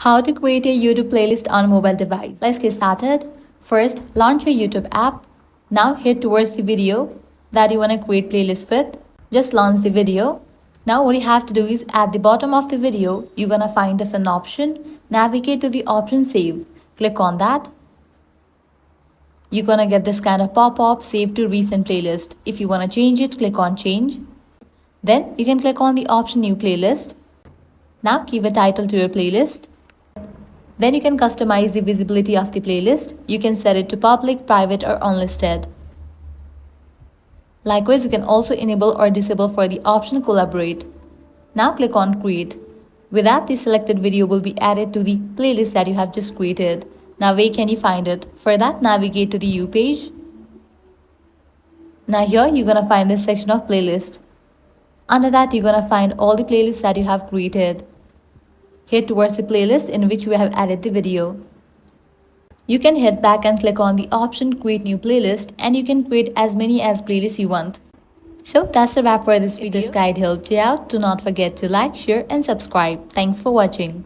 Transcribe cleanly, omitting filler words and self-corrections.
How to create a YouTube playlist on a mobile device. Let's get started. First, launch your YouTube app. Now head towards the video that you want to create playlist with. Just launch the video. Now what you have to do is at the bottom of the video, you're gonna find different option. Navigate to the option save. Click on that. You're gonna get this kind of pop-up, save to recent playlist. If you wanna change it, click on change. Then you can click on the option new playlist. Now give a title to your playlist. Then you can customize the visibility of the playlist. You can set it to public, private or unlisted. Likewise, you can also enable or disable for the option collaborate. Now click on create. With that, the selected video will be added to the playlist that you have just created. Now where can you find it? For that, navigate to the You page. Now here you're gonna find this section of playlist. Under that, you're gonna find all the playlists that you have created. Head towards the playlist in which we have added the video. You can head back and click on the option create new playlist and you can create as many as playlists you want. So that's a wrap for this video. If this guide helped you out, do not forget to like, share and subscribe. Thanks for watching.